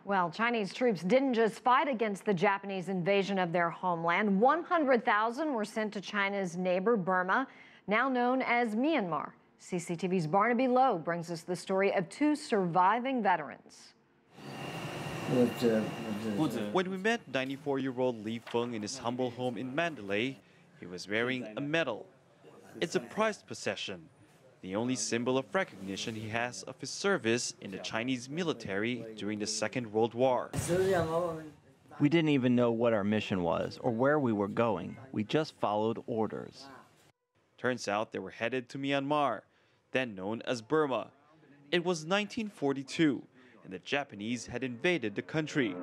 Well, Chinese troops didn't just fight against the Japanese invasion of their homeland. 100,000 were sent to China's neighbor, Burma, now known as Myanmar. CCTV's Barnaby brings us the story of two surviving veterans. When we met 94-year-old Li Feng in his humble home in Mandalay, he was wearing a medal. It's a prized possession, the only symbol of recognition he has of his service in the Chinese military during the Second World War. We didn't even know what our mission was or where we were going. We just followed orders. Turns out they were headed to Myanmar, then known as Burma. It was 1942, and the Japanese had invaded the country.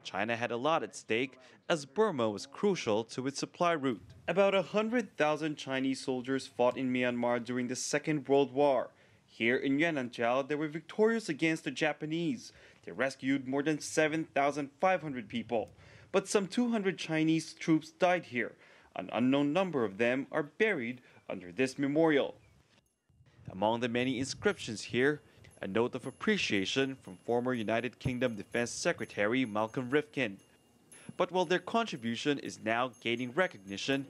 China had a lot at stake, as Burma was crucial to its supply route. About 100,000 Chinese soldiers fought in Myanmar during the Second World War. Here in Yan'anjiao, they were victorious against the Japanese. They rescued more than 7,500 people. But some 200 Chinese troops died here. An unknown number of them are buried under this memorial. Among the many inscriptions here, a note of appreciation from former United Kingdom Defense Secretary Malcolm Rifkind. But while their contribution is now gaining recognition,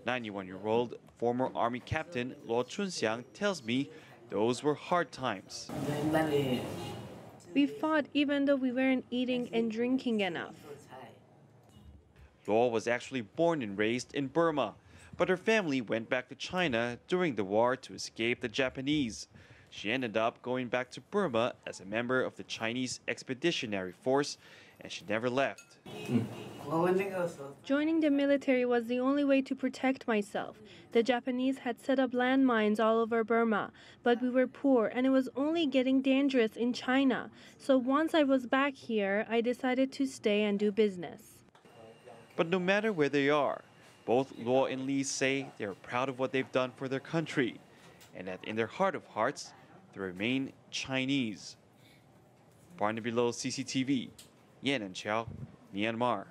91-year-old former Army Captain Luo Chunxiang tells me those were hard times. We fought even though we weren't eating and drinking enough. Luo was actually born and raised in Burma, but her family went back to China during the war to escape the Japanese. She ended up going back to Burma as a member of the Chinese Expeditionary Force, and she never left. Joining the military was the only way to protect myself. The Japanese had set up landmines all over Burma, but we were poor and it was only getting dangerous in China. So once I was back here, I decided to stay and do business. But no matter where they are, both Luo and Li say they are proud of what they've done for their country, and that in their heart of hearts, they remain Chinese. Barnaby, CCTV, Yan'anjiao, Myanmar.